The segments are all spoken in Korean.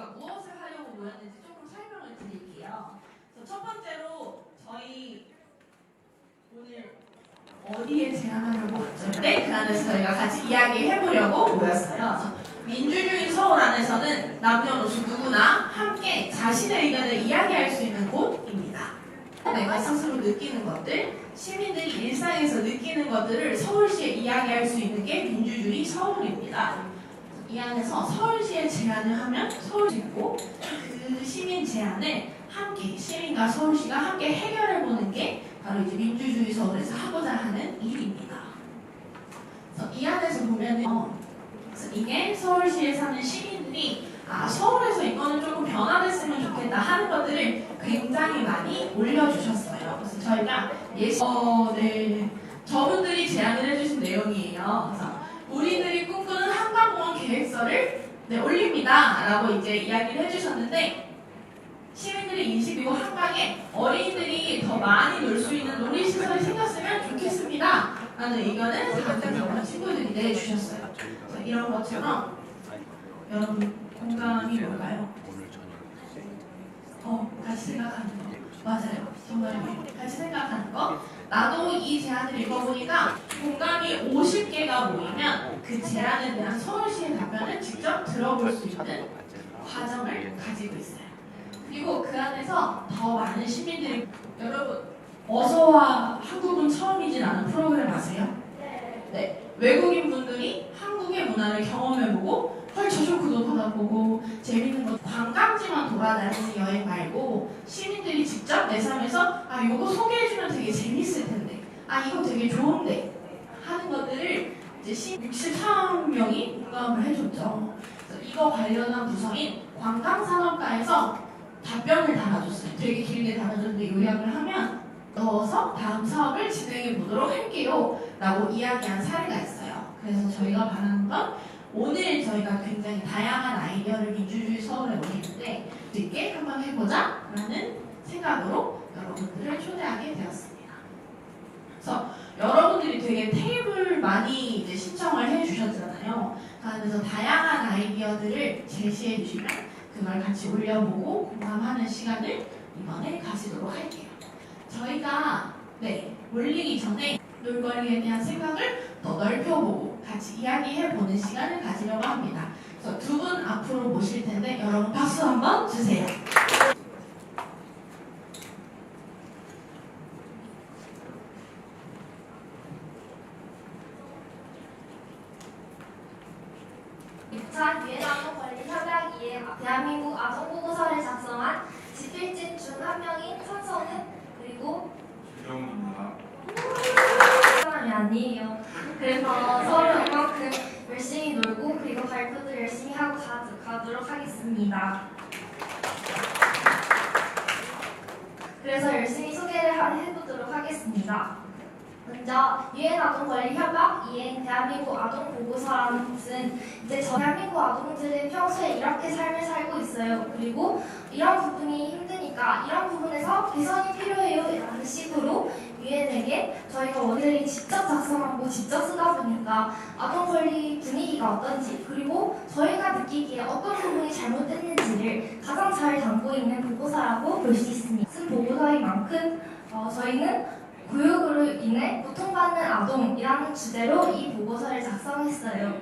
저희가 무엇을 하려고 모였는지 조금 설명을 드릴게요. 첫 번째로 저희 오늘 어디에 제안하려고 왔는데 그 안에서 저희가 같이 이야기해보려고 모였어요. 민주주의 서울 안에서는 남녀노소 누구나 함께 자신의 의견을 이야기할 수 있는 곳입니다. 내가 스스로 느끼는 것들, 시민들이 일상에서 느끼는 것들을 서울시에 이야기할 수 있는 게 민주주의 서울입니다. 이 안에서 서울시에 제안을 하면 서울시고 그 시민 제안을 함께 시민과 서울시가 함께 해결해보는 게 바로 이제 민주주의 서울에서 하고자 하는 일입니다. 그래서 이 안에서 보면은 이게 서울시에 사는 시민들이 서울에서 이거는 조금 변화됐으면 좋겠다 하는 것들을 굉장히 많이 올려주셨어요. 그래서 저희가 저분들이 제안을 해주신 내용이에요. 그래서 우리들이 꿈꾸는 한강공원 계획서를 올립니다 라고 이제 이야기를 해주셨는데, 시민들의 인식이고 한강에 어린이들이 더 많이 놀 수 있는 놀이시설이 생겼으면 좋겠습니다 라는 의견을 다른 친구들이 내주셨어요. 이런 것처럼 여러분 공감이 뭘까요? 같이 생각하는 거. 맞아요. 정말 같이 생각하는 거. 나도 이 제안을 읽어보니까 공감이 50개가 모이면 그 제안에 대한 서울시의 답변을 직접 들어볼 수 있는 과정을 가지고 있어요. 그리고 그 안에서 더 많은 시민들이, 여러분 어서와 한국은 처음이진 않은 프로그램 아세요? 네. 외국인 분들이 한국의 문화를 경험해보고 저 좋고 받아보고 재밌는 거, 관광지만 돌아다니는 여행 말고 시민들이 직접 내 삶에서 이거 소개해주면 되게 재밌을 텐데, 이거 되게 좋은데 하는 것들을 이제 63명이 공감을 해줬죠. 그래서 이거 관련한 부서인 관광산업과에서 답변을 달아줬어요. 되게 길게 달아줬는데 요약을 하면 넣어서 다음 사업을 진행해 보도록 할게요 라고 이야기한 사례가 있어요. 그래서 저희가 바라는 건 오늘 저희가 굉장히 다양한 아이디어를 민주주의 서울에 올리는데 있게 한번 해보자 라는 생각으로 여러분들을 초대하게 되었습니다. 그래서 여러분들이 되게 테이블 많이 이제 신청을 해주셨잖아요. 그래서 다양한 아이디어들을 제시해 주시면 그걸 같이 올려보고 공감하는 시간을 이번에 가지도록 할게요. 저희가 올리기 전에 놀거리에 대한 생각을 더 넓혀보고 같이 이야기해보는 시간을 가지려고 합니다. 그래서 두 분 앞으로 모실 텐데 여러분 박수 한번 주세요. 유엔 아동권리협약 이행 대한민국 아동보고서를 작성한 집필진 중 한 명인 천성은, 그리고 주정입니다. 사람이 아니에요. 그래서 서로 이만큼 열심히 놀고 그리고 발표도 열심히 하고 가도록 하겠습니다. 그래서 열심히 소개를 해보도록 하겠습니다. 먼저 유엔 아동권리협약 이행 대한민국 아동보고서라는 것은 이제 대한민국 아동들은 평소에 이렇게 삶을 살고 있어요. 그리고 이런 부분이 힘드니까 이런 부분에서 개선이 필요해요 라는 식으로 유엔에게 저희가 원들이 직접 작성하고 직접 쓰다 보니까 아동권리 분위기가 어떤지, 그리고 저희가 느끼기에 어떤 부분이 잘못됐는지를 가장 잘 담고 있는 보고서라고 볼 수 있습니다. 쓴 보고서인 만큼 저희는 교육으로 인해 고통받는 아동이라는 주제로 이 보고서를 작성했어요.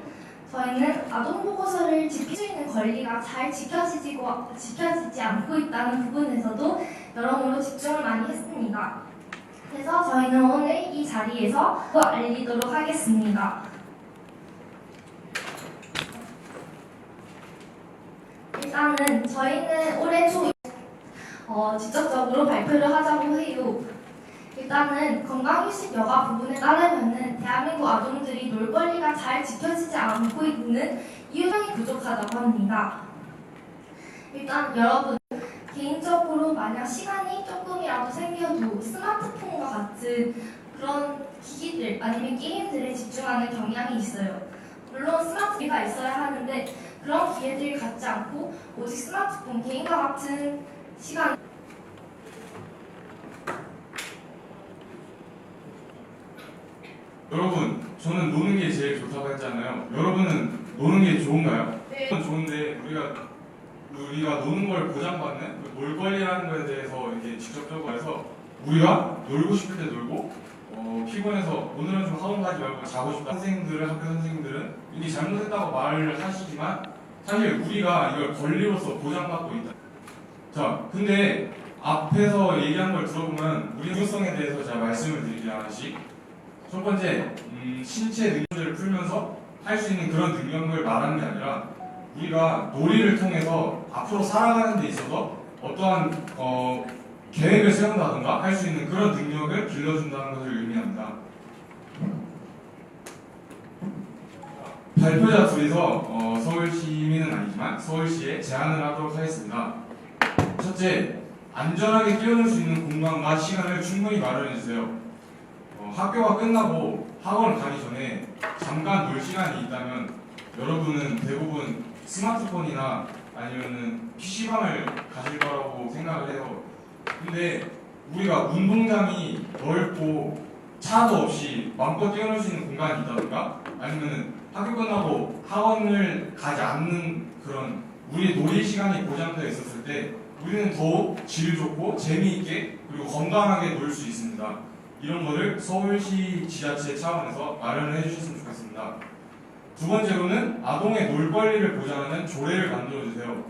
저희는 아동보고서를 지킬 수 있는 권리가 잘 지켜지지 않고 있다는 부분에서도 여러모로 집중을 많이 했습니다. 그래서 저희는 오늘 이 자리에서 알리도록 하겠습니다. 일단은 저희는 올해 초 직접적으로 발표를 하자고 해요. 일단은 건강휴식 여가 부분에 따르면은 대한민국 아동들이 놀 권리가 잘 지켜지지 않고 있는 이유가 부족하다고 합니다. 일단 여러분 개인적으로 만약 시간이 조금이라도 생겨도 스마트폰과 같은 그런 기기들 아니면 게임들에 집중하는 경향이 있어요. 물론 스마트폰이 있어야 하는데 그런 기회들을 갖지 않고 오직 스마트폰, 게임과 같은 시간. 여러분, 저는 노는 게 제일 좋다고 했잖아요. 여러분은 노는 게 좋은가요? 네. 좋은데 우리가 우리가 노는 걸 보장받는 그 놀거리라는 거에 대해서 이제 직접적으로 해서 우리가 놀고 싶을 때 놀고 피곤해서 오늘은 좀 학원 가지 말고 자고 싶다. 학교 선생님들은 이게 잘못했다고 말을 하시지만 사실 우리가 이걸 권리로서 보장받고 있다. 자, 근데 앞에서 얘기한 걸 들어보면 우리 중요성에 대해서 제가 말씀을 드릴게요. 하나씩. 첫 번째, 신체 능력을 풀면서 할 수 있는 그런 능력을 말하는 게 아니라 우리가 놀이를 통해서 앞으로 살아가는 데 있어서 어떠한 계획을 세운다던가 할 수 있는 그런 능력을 길러준다는 것을 의미합니다. 발표자 둘이서 서울시민은 아니지만 서울시에 제안을 하도록 하겠습니다. 첫째, 안전하게 뛰어놀 수 있는 공간과 시간을 충분히 마련해주세요. 학교가 끝나고 학원 가기 전에 잠깐 놀 시간이 있다면 여러분은 대부분 스마트폰이나 아니면은 PC방을 가실 거라고 생각을 해요. 근데 우리가 운동장이 넓고 차도 없이 마음껏 뛰어놀 수 있는 공간이 있다던가 아니면은 학교 끝나고 학원을 가지 않는 그런 우리 놀이 시간이 보장되어 있었을 때 우리는 더욱 질 좋고 재미있게 그리고 건강하게 놀 수 있습니다. 이런 거를 서울시 지자체 차원에서 마련을 해주셨으면 좋겠습니다. 두 번째로는 아동의 놀 권리를 보장하는 조례를 만들어주세요.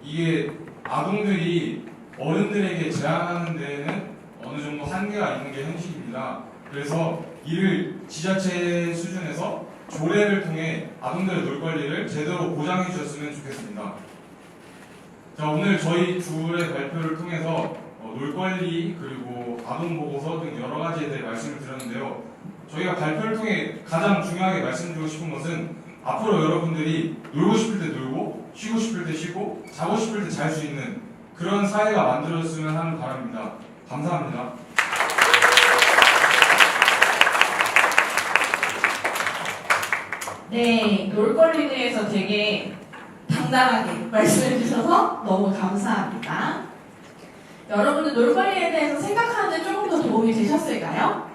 이게 아동들이 어른들에게 제한하는 데에는 어느 정도 한계가 있는 게 현실입니다. 그래서 이를 지자체 수준에서 조례를 통해 아동들의 놀 권리를 제대로 보장해 주셨으면 좋겠습니다. 자, 오늘 저희 둘의 발표를 통해서 놀 권리 그리고 아동 보고서 등 여러 가지에 대해 말씀을 드렸는데요. 저희가 발표를 통해 가장 중요하게 말씀드리고 싶은 것은 앞으로 여러분들이 놀고 싶을 때 놀고 쉬고 싶을 때 쉬고 자고 싶을 때 잘 수 있는 그런 사회가 만들어졌으면 하는 바람입니다. 감사합니다. 네, 놀거리에 대해서 되게 당당하게 말씀해 주셔서 너무 감사합니다. 여러분들 놀거리에 대해서 생각하는데 조금 더 도움이 되셨을까요?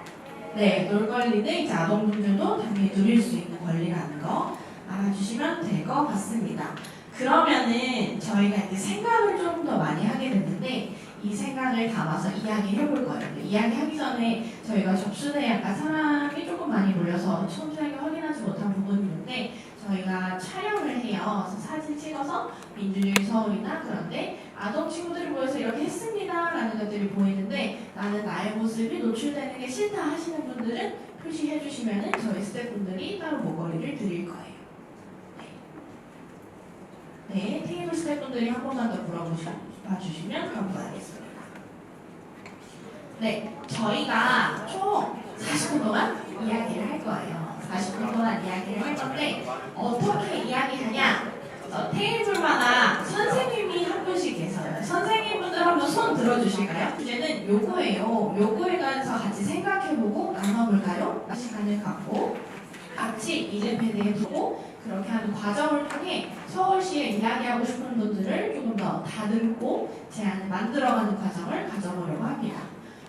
네, 놀거리는 이제 아동분들도 당연히 누릴 수 있는 권리라는 거 알아주시면 될 것 같습니다. 그러면은 저희가 이제 생각을 조금 더 많이 하게 됐는데 이 생각을 담아서 이야기해 볼 거예요. 이야기하기 전에 저희가 접수대에 약간 사람이 조금 많이 몰려서 손실하게 확인하지 못한 부분이 있는데 저희가 촬영을 해요. 그래서 사진 찍어서 민주주의 서울이나 그런데 아동 친구들이 모여서 이렇게 했습니다 라는 것들이 보이는데 나는 나의 모습이 노출되는 게 싫다 하시는 분들은 표시해 주시면 저희 스태프분들이 따로 목걸이를 드릴 거예요. 네, 테이블 스태프분들이 한 번만 더 물어봐 주시면 감사하겠습니다. 네, 저희가 총 40분 동안 이야기를 할 거예요. 40분 동안 이야기를 할 건데 어떻게 이야기하냐? 테이블마다 선생님이 한 분씩 계세요. 선생님분들 한번 손 들어주실까요? 주제는 요거예요. 요거에 관해서 같이 생각해보고 나눠볼까요? 시간을 갖고 같이 이제패드에 두고 그렇게 하는 과정을 통해 서울시에 이야기하고 싶은 분들을 조금 더 다듬고 제안을 만들어가는 과정을 가져보려고 합니다.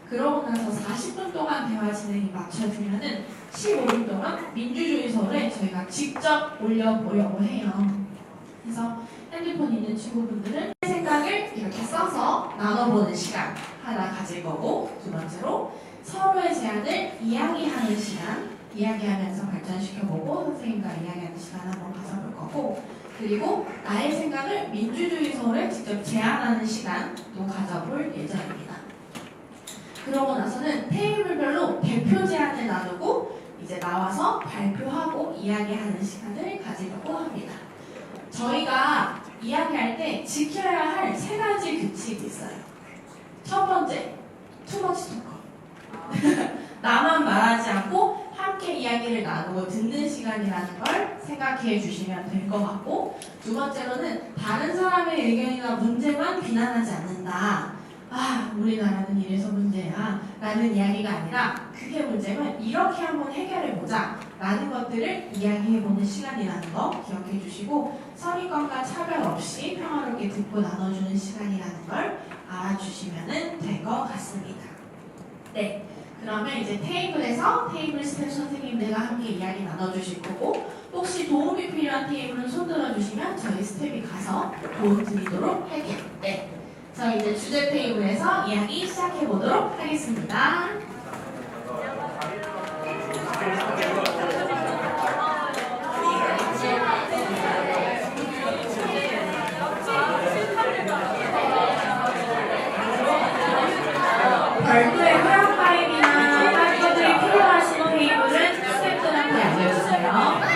그러고 나서 40분 동안 대화 진행이 맞춰지면은 15분 동안 민주주의 서울에 저희가 직접 올려보려고 해요. 그래서 핸드폰 있는 친구분들은 생각을 이렇게 써서 나눠보는 시간 하나 가질 거고 두 번째로 서로의 제안을 이야기하는 시간 이야기하면서 발전시켜보고 선생님과 이야기하는 시간 한번 가져볼 거고 그리고 나의 생각을 민주주의 서울에 직접 제안하는 시간도 가져볼 예정입니다. 그러고 나서는 테이블별로 대표 제안을 나누고 이제 나와서 발표하고 이야기하는 시간을 가지려고 합니다. 저희가 이야기할 때 지켜야 할 3가지 규칙이 있어요. 첫 번째, 투머치 토크. 나만 말하지 않고 함께 이야기를 나누고 듣는 시간이라는 걸 생각해 주시면 될 것 같고 두 번째로는 다른 사람의 의견이나 문제만 비난하지 않는다. 아, 우리나라는 이래서 문제야 라는 이야기가 아니라 그게 문제면 이렇게 한번 해결해보자 라는 것들을 이야기해보는 시간이라는 거 기억해 주시고 선입견과 차별 없이 평화롭게 듣고 나눠주는 시간이라는 걸 알아주시면 될 것 같습니다. 네, 그러면 이제 테이블에서 테이블 스텝 선생님들과 함께 이야기 나눠주실 거고 혹시 도움이 필요한 테이블은 손 들어주시면 저희 스텝이 가서 도움 드리도록 할게요. 네. 자, 이제 주제 테이블에서 이야기 시작해 보도록 하겠습니다. 별도의 회원 파일이나 다른 것들이 필요하신 테이블은 스태프들한테 알려주세요.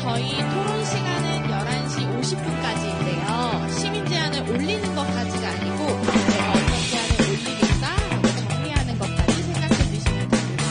저희 토론 시간은 11시 50분까지인데요. 시민 제안을 올리는 것까지가 아니고 제가 어떤 제안을 올리겠다라고 정리하는 것까지 생각해 주시면 됩니다.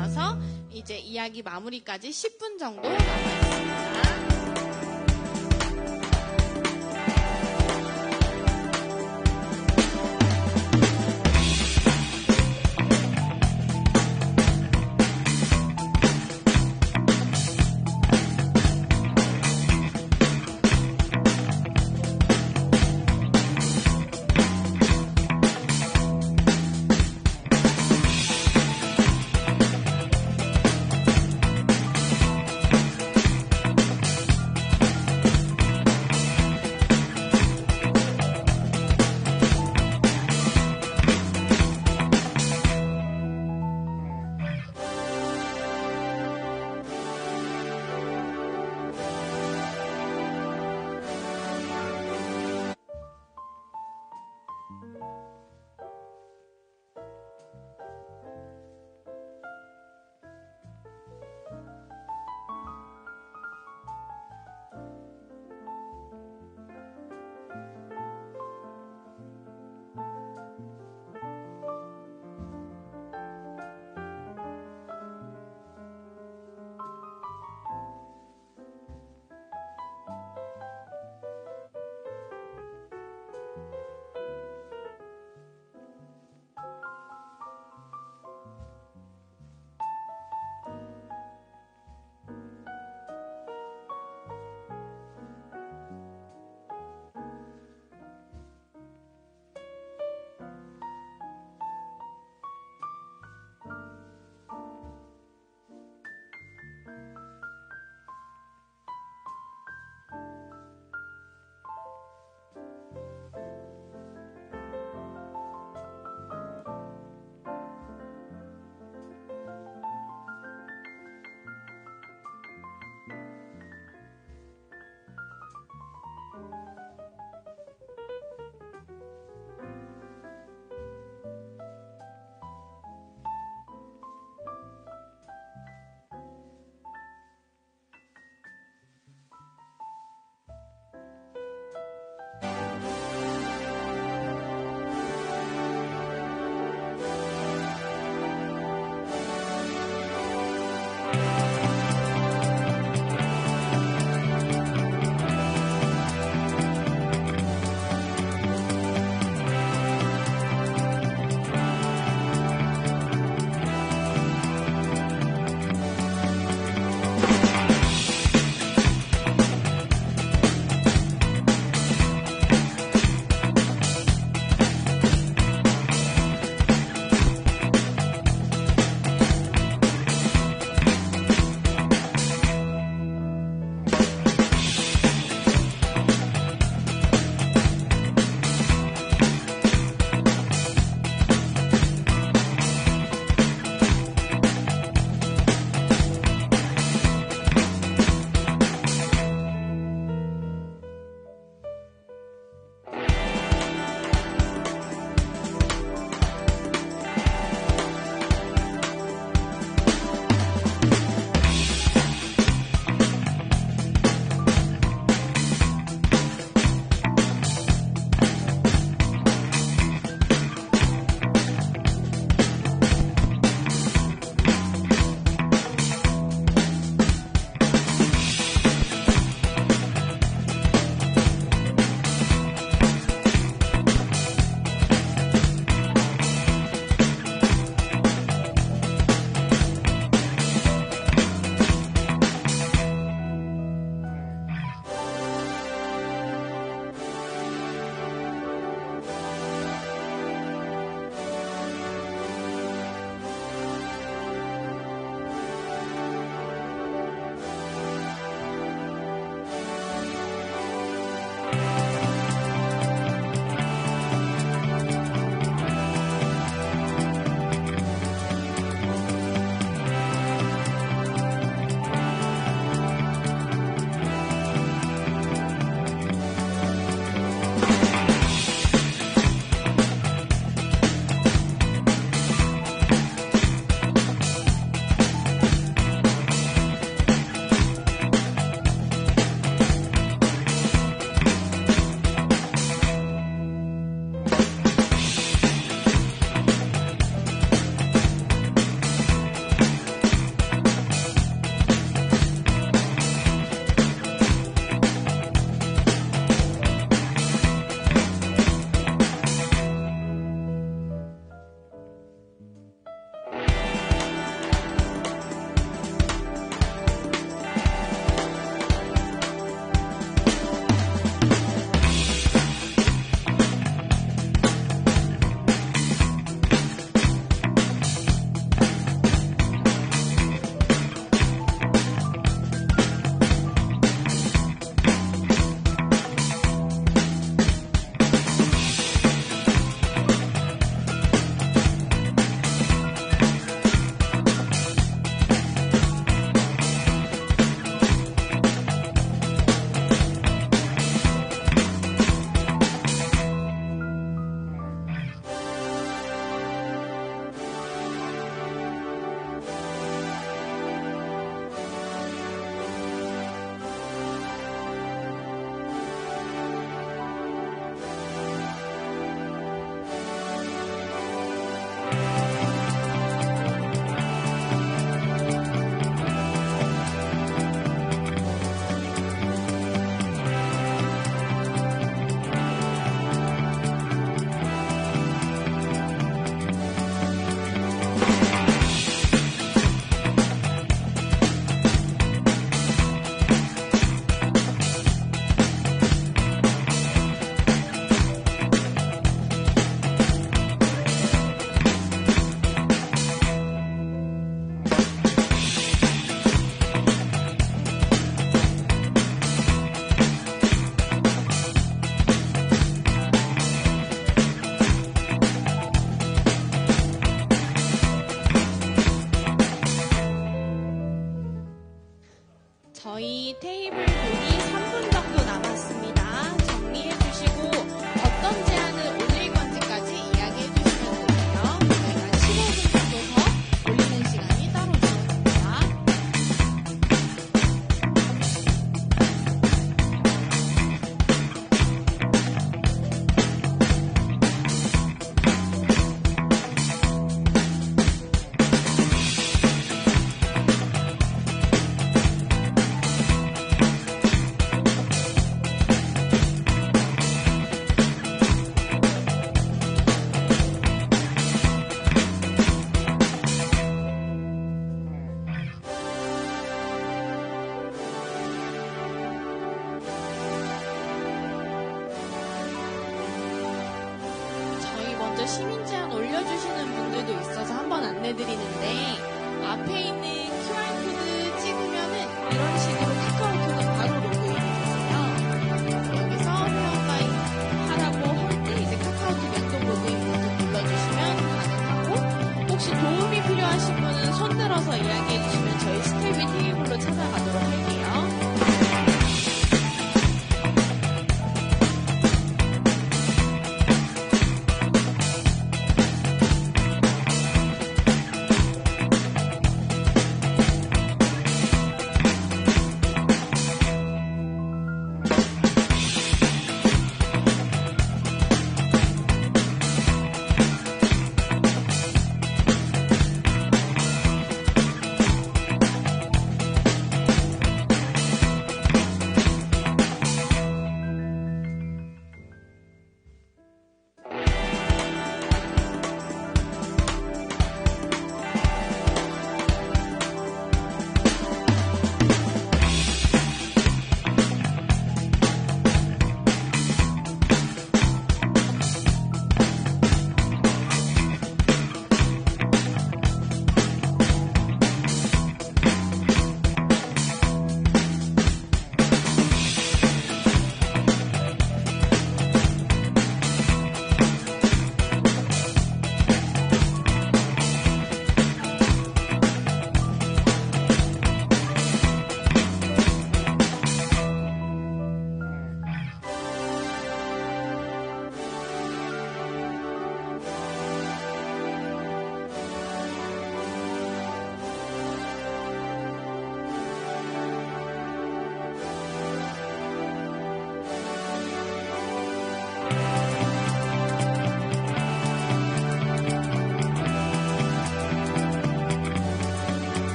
시간이어서 이제 이야기 마무리까지 10분 정도 남아있습니다. 저희 테이블 돈이 3분 정도 남았습니다. 정리해 주시고 어떤 제안을 올릴 건지까지 이야기해 주시면 되고요. 저희가 15분 정도 더 올리는 시간이 따로 있습니다. 저희 먼저 시민 제안 올려주시는 분들도 있어서 한번 안내드리는데 앞에 있는 QR코드 찍으면은 이런 식으로 카카오톡은 바로 로그인이 되세요. 여기서 회원가입 하라고 할 때 이제 카카오톡 연동 로그인 버튼 눌러주시면 가능하고 혹시 도움이 필요하신 분은 손 들어서 이야기해주시면 저희 스텝이 테이블로 찾아가도록 할게요.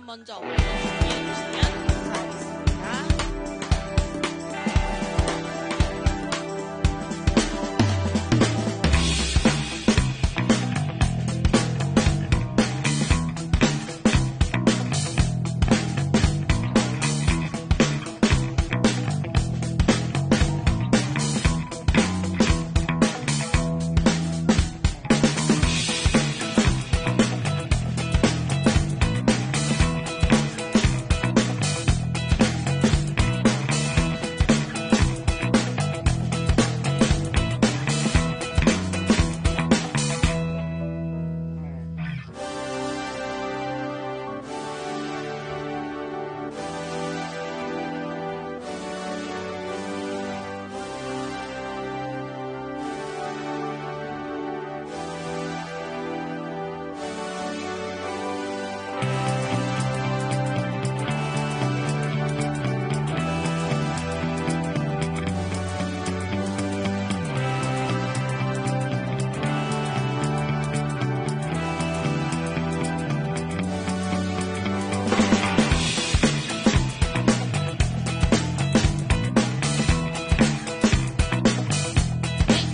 그럼 먼저 업로드 준비해주시면 감사하겠습니다.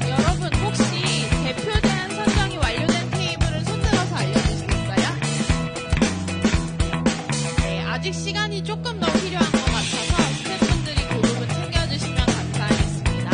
여러분 혹시 대표 제안 선정이 완료된 테이블은 손들어서 알려주시겠어요? 네, 아직 시간이 조금 더 필요한 것 같아서 스태프분들이 그 부분 챙겨주시면 감사하겠습니다.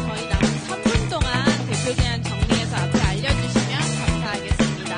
저희 남은 3분 동안 대표 제안 정리해서 앞에 알려주시면 감사하겠습니다.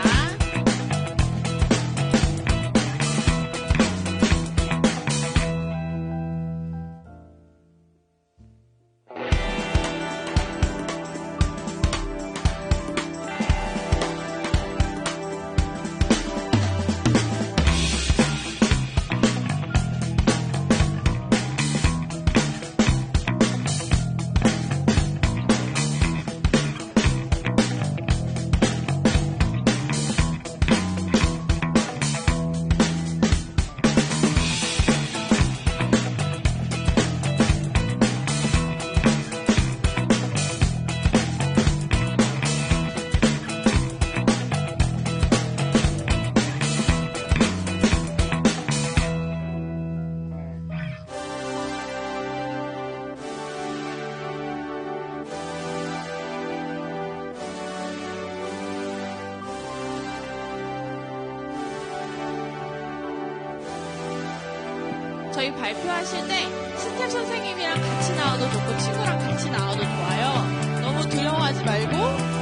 저희 발표하실 때 스텝 선생님이랑 같이 나와도 좋고 친구랑 같이 나와도 좋아요. 너무 두려워하지 말고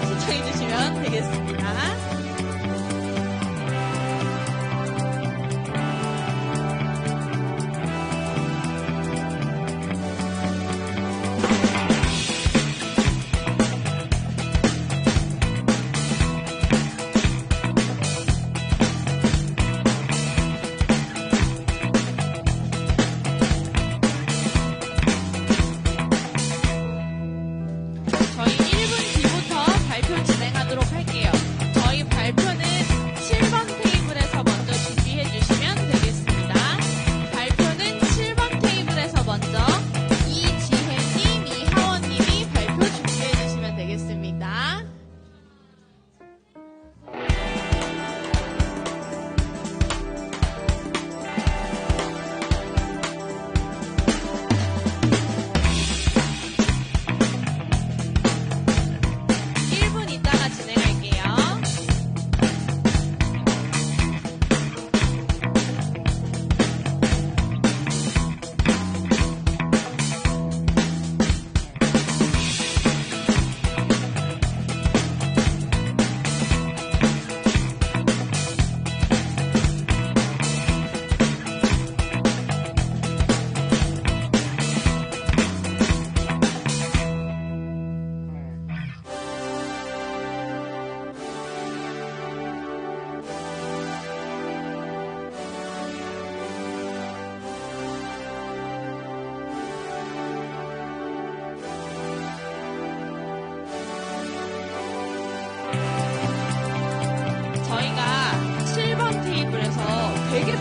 신청해 주시면 되겠습니다.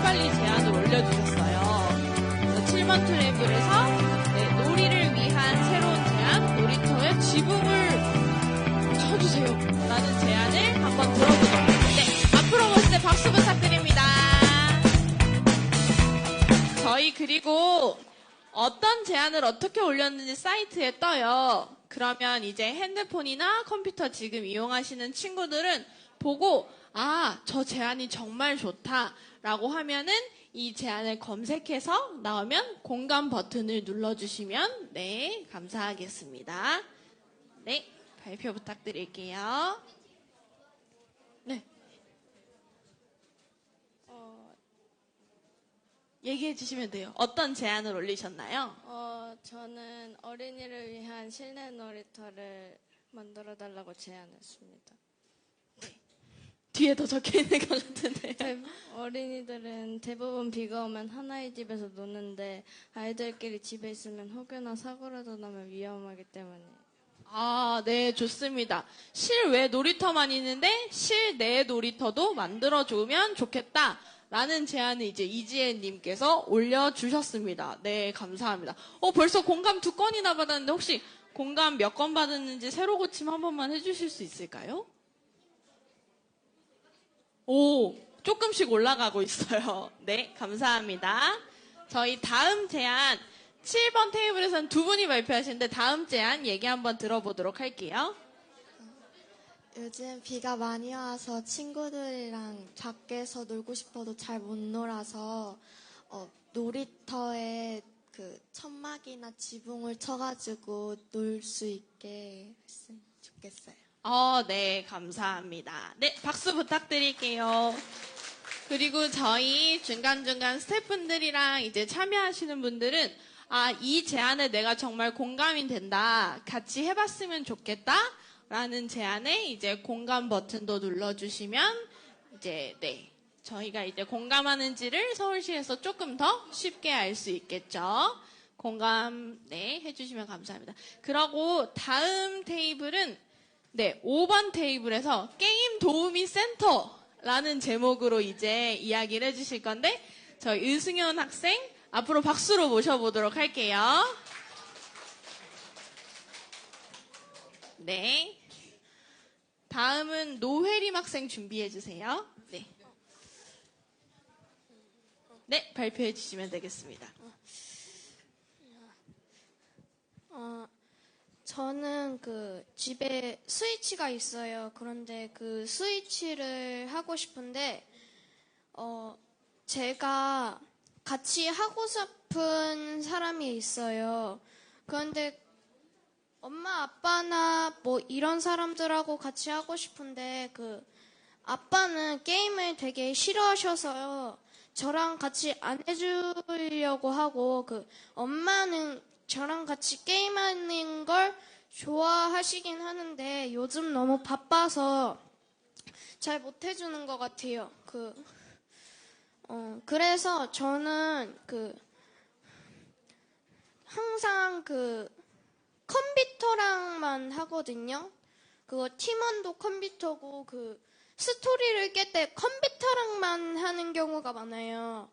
빨리 제안을 올려주셨어요. 그래서 7번 테이블에서 네, 놀이를 위한 새로운 제안, 놀이터에 지붕을 쳐주세요 라는 제안을 한번 들어보도록 하겠습니다. 앞으로 오실 때 박수 부탁드립니다. 저희 그리고 어떤 제안을 어떻게 올렸는지 사이트에 떠요. 그러면 이제 핸드폰이나 컴퓨터 지금 이용하시는 친구들은 보고 아, 저 제안이 정말 좋다라고 하면은 이 제안을 검색해서 나오면 공감 버튼을 눌러주시면 네, 감사하겠습니다. 네, 발표 부탁드릴게요. 네. 얘기해 주시면 돼요. 어떤 제안을 올리셨나요? 저는 어린이를 위한 실내 놀이터를 만들어 달라고 제안했습니다. 뒤에 더 적혀 있는 것 같은데요. 어린이들은 대부분 비가 오면 하나의 집에서 노는데 아이들끼리 집에 있으면 혹여나 사고라도 나면 위험하기 때문에. 아, 네, 좋습니다. 실외 놀이터만 있는데 실내 놀이터도 만들어주면 좋겠다. 라는 제안을 이제 이지혜님께서 올려주셨습니다. 네, 감사합니다. 벌써 공감 2건이나 받았는데 혹시 공감 몇 건 받았는지 새로 고침 한 번만 해주실 수 있을까요? 오, 조금씩 올라가고 있어요. 네, 감사합니다. 저희 다음 제안 7번 테이블에서는 2분이 발표하시는데 다음 제안 얘기 한번 들어보도록 할게요. 요즘 비가 많이 와서 친구들이랑 밖에서 놀고 싶어도 잘 못 놀아서 놀이터에 그 천막이나 지붕을 쳐가지고 놀 수 있게 했으면 좋겠어요. 네, 감사합니다. 네, 박수 부탁드릴게요. 그리고 저희 중간중간 스태프분들이랑 이제 참여하시는 분들은 이 제안에 내가 정말 공감이 된다. 같이 해봤으면 좋겠다. 라는 제안에 이제 공감 버튼도 눌러주시면 이제 네 저희가 이제 공감하는지를 서울시에서 조금 더 쉽게 알 수 있겠죠. 공감 네 해주시면 감사합니다. 그리고 다음 테이블은 네 5번 테이블에서 게임 도우미 센터라는 제목으로 이제 이야기를 해주실 건데 저희 유승현 학생 앞으로 박수로 모셔보도록 할게요. 네. 다음은 노혜림 학생 준비해 주세요. 네. 네, 발표해 주시면 되겠습니다. 저는 그 집에 스위치가 있어요. 그런데 그 스위치를 하고 싶은데, 제가 같이 하고 싶은 사람이 있어요. 그런데 엄마, 아빠나 뭐 이런 사람들하고 같이 하고 싶은데 그 아빠는 게임을 되게 싫어하셔서 저랑 같이 안 해주려고 하고 그 엄마는 저랑 같이 게임하는 걸 좋아하시긴 하는데 요즘 너무 바빠서 잘 못 해주는 것 같아요. 그래서 저는 항상 컴퓨터랑만 하거든요. 그거 팀원도 컴퓨터고 스토리를 깰 때 컴퓨터랑만 하는 경우가 많아요.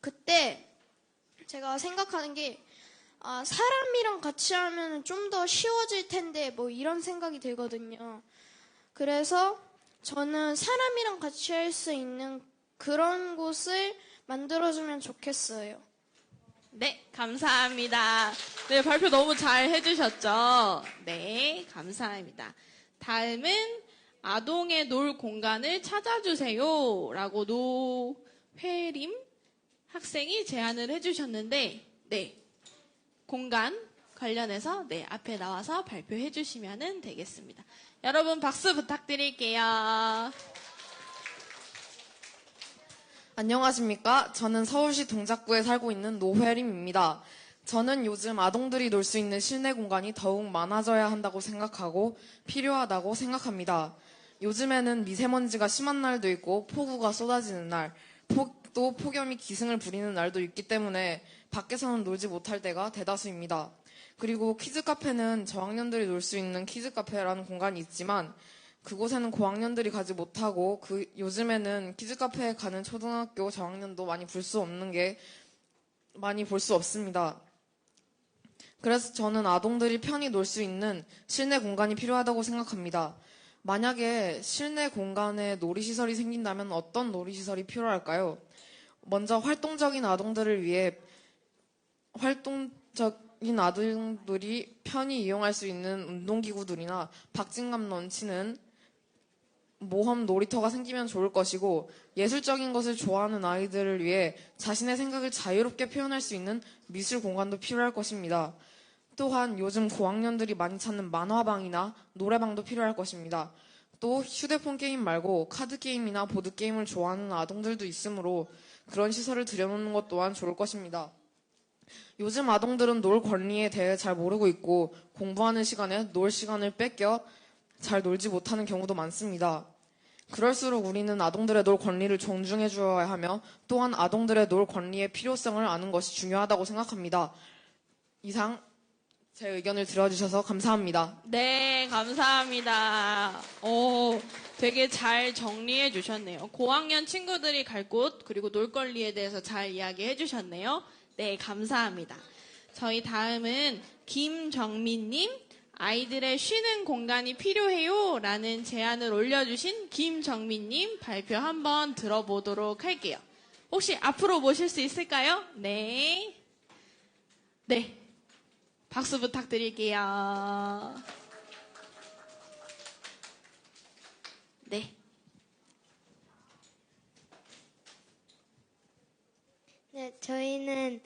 그때 제가 생각하는 게 사람이랑 같이 하면 좀 더 쉬워질 텐데 뭐 이런 생각이 들거든요. 그래서 저는 사람이랑 같이 할 수 있는 그런 곳을 만들어주면 좋겠어요. 네, 감사합니다. 네, 발표 너무 잘 해주셨죠? 네, 감사합니다. 다음은 아동의 놀 공간을 찾아주세요. 라고 노회림 학생이 제안을 해주셨는데, 네, 공간 관련해서 네, 앞에 나와서 발표해 주시면 되겠습니다. 여러분 박수 부탁드릴게요. 안녕하십니까. 저는 서울시 동작구에 살고 있는 노회림입니다. 저는 요즘 아동들이 놀 수 있는 실내 공간이 더욱 많아져야 한다고 생각하고 필요하다고 생각합니다. 요즘에는 미세먼지가 심한 날도 있고 폭우가 쏟아지는 날, 또 폭염이 기승을 부리는 날도 있기 때문에 밖에서는 놀지 못할 때가 대다수입니다. 그리고 키즈카페는 저학년들이 놀 수 있는 키즈카페라는 공간이 있지만 그곳에는 고학년들이 가지 못하고 요즘에는 키즈카페에 가는 초등학교 저학년도 많이 볼 수 없습니다. 그래서 저는 아동들이 편히 놀 수 있는 실내 공간이 필요하다고 생각합니다. 만약에 실내 공간에 놀이시설이 생긴다면 어떤 놀이시설이 필요할까요? 먼저 활동적인 아동들이 편히 이용할 수 있는 운동기구들이나 박진감 넘치는 모험 놀이터가 생기면 좋을 것이고, 예술적인 것을 좋아하는 아이들을 위해 자신의 생각을 자유롭게 표현할 수 있는 미술 공간도 필요할 것입니다. 또한 요즘 고학년들이 많이 찾는 만화방이나 노래방도 필요할 것입니다. 또 휴대폰 게임 말고 카드 게임이나 보드 게임을 좋아하는 아동들도 있으므로 그런 시설을 들여놓는 것 또한 좋을 것입니다. 요즘 아동들은 놀 권리에 대해 잘 모르고 있고, 공부하는 시간에 놀 시간을 뺏겨 잘 놀지 못하는 경우도 많습니다. 그럴수록 우리는 아동들의 놀 권리를 존중해 주어야 하며, 또한 아동들의 놀 권리의 필요성을 아는 것이 중요하다고 생각합니다. 이상 제 의견을 들어주셔서 감사합니다. 네, 감사합니다. 되게 잘 정리해 주셨네요. 고학년 친구들이 갈 곳, 그리고 놀거리에 대해서 잘 이야기해 주셨네요. 네, 감사합니다. 저희 다음은 김정민님, 아이들의 쉬는 공간이 필요해요 라는 제안을 올려주신 김정민님 발표 한번 들어보도록 할게요. 혹시 앞으로 모실 수 있을까요? 네. 네. 박수 부탁드릴게요. 네. 네, 저희는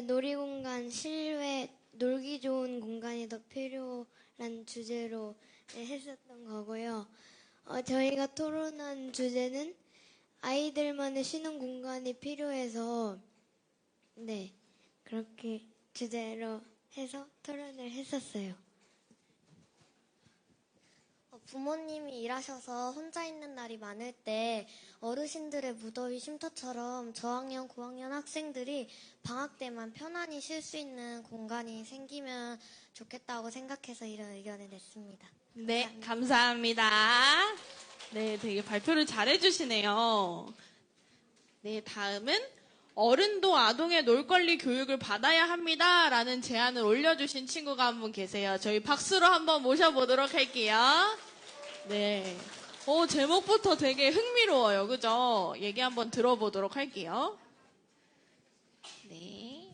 놀이공간, 실외, 놀기 좋은 공간이 더 필요한 주제로 했었던 거고요. 저희가 토론한 주제는 아이들만의 쉬는 공간이 필요해서, 네, 그렇게 주제로 해서 토론을 했었어요. 부모님이 일하셔서 혼자 있는 날이 많을 때 어르신들의 무더위 쉼터처럼 저학년, 고학년 학생들이 방학 때만 편안히 쉴 수 있는 공간이 생기면 좋겠다고 생각해서 이런 의견을 냈습니다. 네, 감사합니다. 네, 되게 발표를 잘 해주시네요. 네, 다음은 어른도 아동의 놀권리 교육을 받아야 합니다 라는 제안을 올려주신 친구가 한 분 계세요. 저희 박수로 한번 모셔보도록 할게요. 네. 제목부터 되게 흥미로워요. 그죠? 얘기 한번 들어보도록 할게요. 네.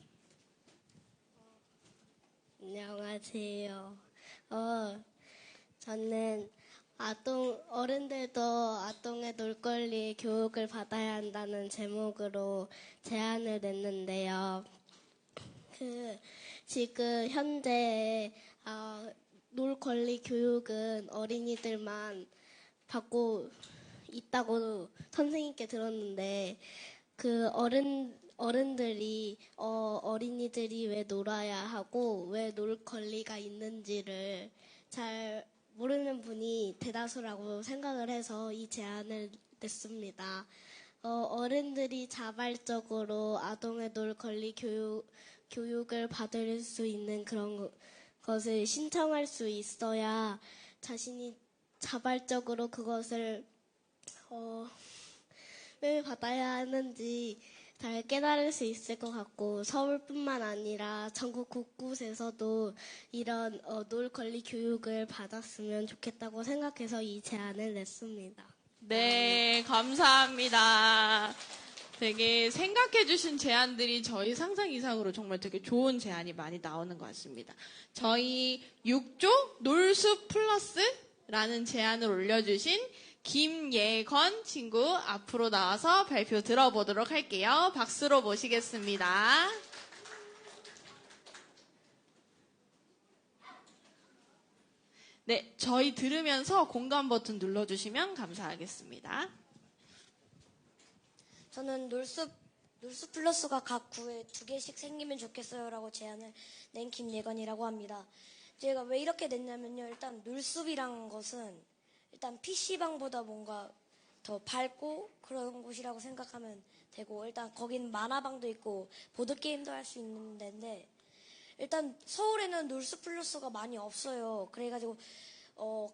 안녕하세요. 저는 어른들도 아동의 놀권리 교육을 받아야 한다는 제목으로 제안을 냈는데요. 지금 현재 놀권리 교육은 어린이들만 받고 있다고 선생님께 들었는데, 어른들이 어린이들이 왜 놀아야 하고 왜 놀 권리가 있는지를 잘 모르는 분이 대다수라고 생각을 해서 이 제안을 냈습니다. 어른들이 자발적으로 아동의 놀 권리 교육을 받을 수 있는 그런 것을 신청할 수 있어야 자신이 자발적으로 그것을 왜 받아야 하는지 잘 깨달을 수 있을 것 같고, 서울뿐만 아니라 전국 곳곳에서도 이런 놀 권리 교육을 받았으면 좋겠다고 생각해서 이 제안을 냈습니다. 네, 감사합니다. 되게 생각해주신 제안들이 저희 상상 이상으로 정말 되게 좋은 제안이 많이 나오는 것 같습니다. 저희 6조 놀숲 플러스라는 제안을 올려주신 김예건 친구 앞으로 나와서 발표 들어보도록 할게요. 박수로 모시겠습니다. 네, 저희 들으면서 공감 버튼 눌러주시면 감사하겠습니다. 저는 놀숲 플러스가 각 구에 2개씩 생기면 좋겠어요라고 제안을 낸 김예건이라고 합니다. 제가 왜 이렇게 냈냐면요. 일단 놀숲이란 것은 일단 PC방보다 뭔가 더 밝고 그런 곳이라고 생각하면 되고, 일단 거긴 만화방도 있고 보드게임도 할 수 있는 데인데, 일단 서울에는 놀숲 플러스가 많이 없어요. 그래가지고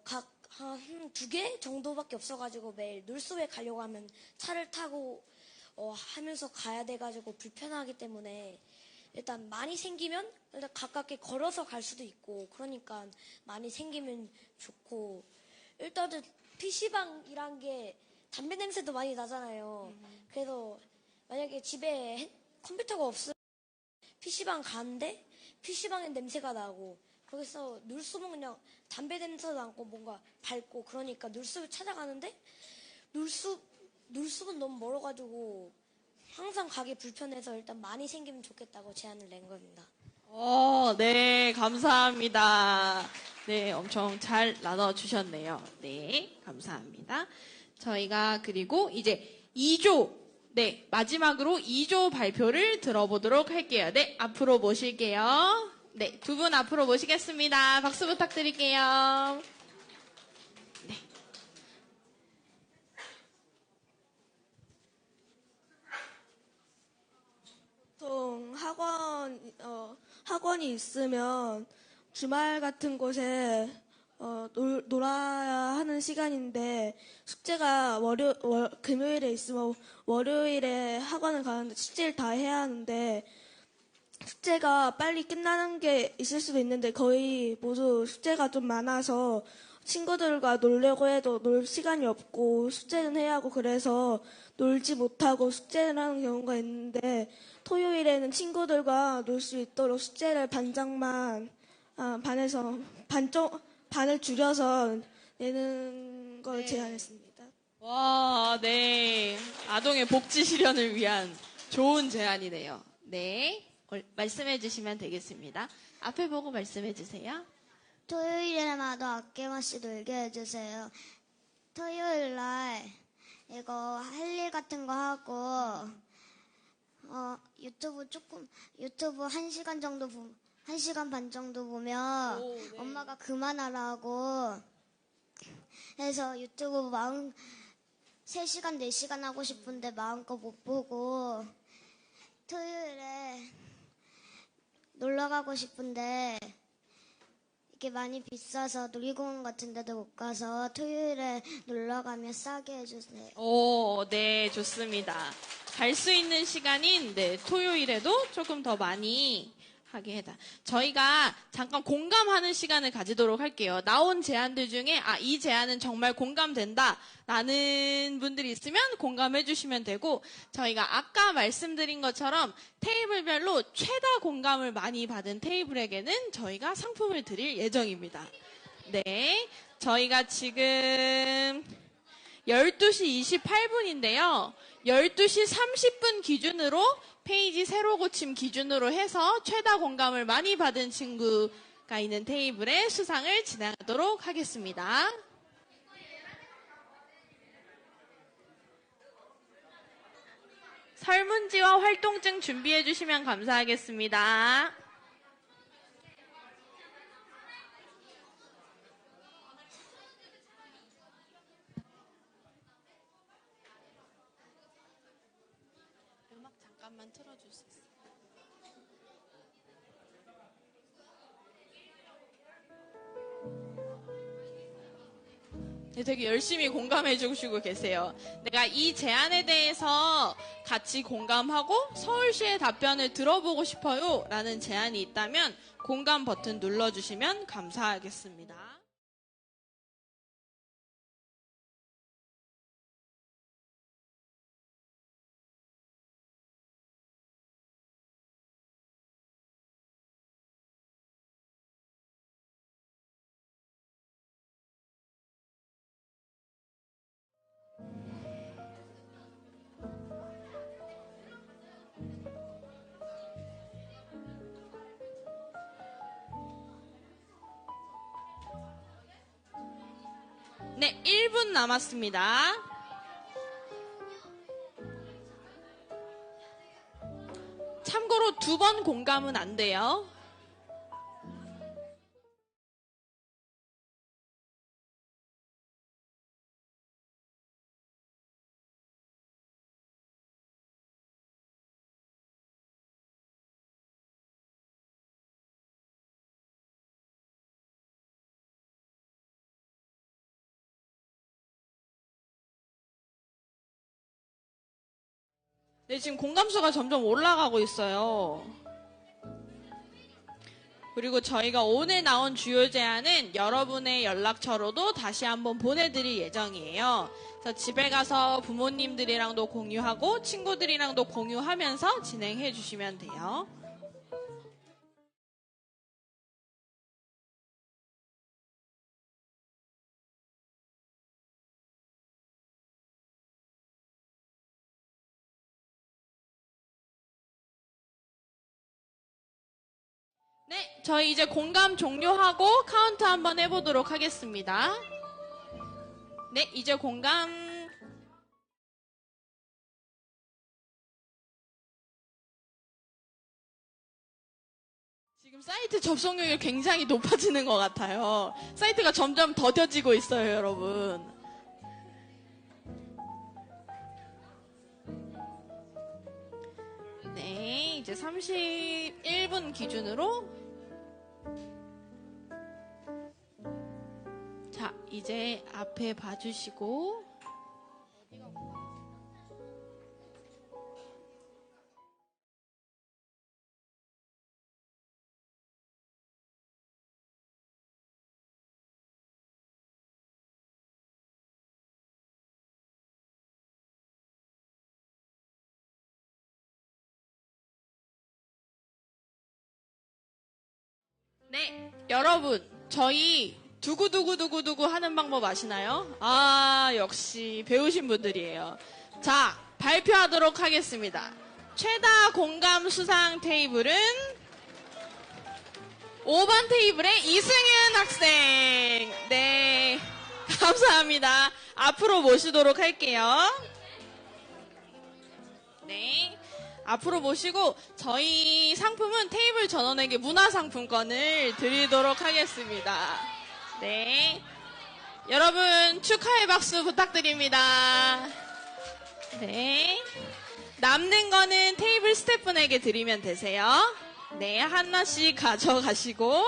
각 한 2개 정도밖에 없어가지고 매일 놀숲에 가려고 하면 차를 타고 하면서 가야 돼가지고 불편하기 때문에 일단 많이 생기면 일단 가깝게 걸어서 갈 수도 있고 그러니까 많이 생기면 좋고 일단은 PC방이란 게 담배 냄새도 많이 나잖아요. 그래서 만약에 집에 컴퓨터가 없으면 PC방 가는데 PC방에 냄새가 나고 그래서 놀숲은 그냥 담배 냄새도 나고 뭔가 밝고 그러니까 놀숲을 찾아가는데 놀숲은 너무 멀어가지고 항상 가기 불편해서 일단 많이 생기면 좋겠다고 제안을 낸 겁니다. 네, 감사합니다. 네, 엄청 잘 나눠주셨네요. 네, 감사합니다. 저희가 그리고 이제 2조, 네, 마지막으로 2조 발표를 들어보도록 할게요. 네, 앞으로 모실게요. 네, 두 분 앞으로 모시겠습니다. 박수 부탁드릴게요. 보통 학원이 있으면 주말 같은 곳에 놀아야 하는 시간인데 숙제가 금요일에 있으면 월요일에 학원을 가는데 숙제를 다 해야 하는데 숙제가 빨리 끝나는 게 있을 수도 있는데 거의 모두 숙제가 좀 많아서 친구들과 놀려고 해도 놀 시간이 없고 숙제는 해야 하고 그래서 놀지 못하고 숙제를 하는 경우가 있는데 토요일에는 친구들과 놀 수 있도록 숙제를 반을 줄여서 내는 걸 제안했습니다. 와, 네. 아동의 복지 실현을 위한 좋은 제안이네요. 네. 말씀해 주시면 되겠습니다. 앞에 보고 말씀해 주세요. 토요일에마다 아낌없이 놀게 해주세요. 토요일 날 이거 할 일 같은 거 하고 유튜브 1시간 정도 1시간 반 정도 보면 네. 엄마가 그만하라고 해서 유튜브 3시간 4시간 하고 싶은데 마음껏 못 보고 토요일에 놀러 가고 싶은데 이게 많이 비싸서 놀이공원 같은 데도 못 가서 토요일에 놀러 가면 싸게 해주세요. 네, 좋습니다. 갈 수 있는 시간인 토요일에도 조금 더 많이 하게 해다. 저희가 잠깐 공감하는 시간을 가지도록 할게요. 나온 제안들 중에 이 제안은 정말 공감된다 라는 분들이 있으면 공감해 주시면 되고 저희가 아까 말씀드린 것처럼 테이블별로 최다 공감을 많이 받은 테이블에게는 저희가 상품을 드릴 예정입니다. 네, 저희가 지금 12시 28분인데요. 12시 30분 기준으로 페이지 세로 고침 기준으로 해서 최다 공감을 많이 받은 친구가 있는 테이블에 수상을 진행하도록 하겠습니다. 설문지와 활동증 준비해 주시면 감사하겠습니다. 음악 잠깐만 틀어줄 수 있어요? 네, 되게 열심히 공감해 주시고 계세요. 내가 이 제안에 대해서 같이 공감하고 서울시의 답변을 들어보고 싶어요 라는 제안이 있다면 공감 버튼 눌러주시면 감사하겠습니다. 네, 1분 남았습니다. 참고로 2번 공감은 안 돼요. 네, 지금 공감수가 점점 올라가고 있어요. 그리고 저희가 오늘 나온 주요 제안은 여러분의 연락처로도 다시 한번 보내드릴 예정이에요. 그래서 집에 가서 부모님들이랑도 공유하고 친구들이랑도 공유하면서 진행해 주시면 돼요. 네, 저희 이제 공감 종료하고 카운트 한번 해보도록 하겠습니다. 네, 이제 공감. 지금 사이트 접속률이 굉장히 높아지는 것 같아요. 사이트가 점점 더뎌지고 있어요, 여러분. 네, 이제 31분 기준으로 자, 이제 앞에 봐주시고 네, 여러분, 저희 두구두구두구두구 하는 방법 아시나요? 아, 역시 배우신 분들이에요. 자, 발표하도록 하겠습니다. 최다 공감 수상 테이블은 5번 테이블의 이승윤 학생. 네, 감사합니다. 앞으로 모시도록 할게요. 네. 앞으로 모시고 저희 상품은 테이블 전원에게 문화상품권을 드리도록 하겠습니다. 네, 여러분 축하의 박수 부탁드립니다. 네, 남는 거는 테이블 스태프분에게 드리면 되세요. 네, 하나씩 가져가시고.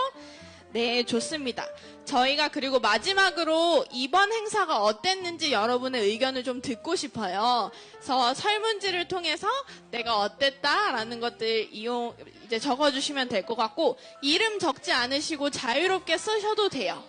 네, 좋습니다. 저희가 그리고 마지막으로 이번 행사가 어땠는지 여러분의 의견을 좀 듣고 싶어요. 그래서 설문지를 통해서 내가 어땠다라는 것들 이제 적어주시면 될 것 같고, 이름 적지 않으시고 자유롭게 쓰셔도 돼요.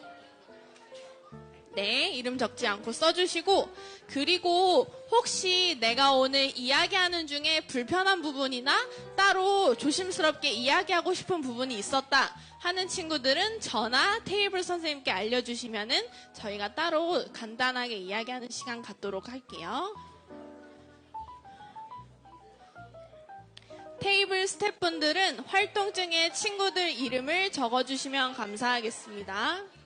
네, 이름 적지 않고 써주시고, 그리고 혹시 내가 오늘 이야기하는 중에 불편한 부분이나 따로 조심스럽게 이야기하고 싶은 부분이 있었다 하는 친구들은 저나 테이블 선생님께 알려주시면은 저희가 따로 간단하게 이야기하는 시간 갖도록 할게요. 테이블 스태프분들은 활동 중에 친구들 이름을 적어주시면 감사하겠습니다.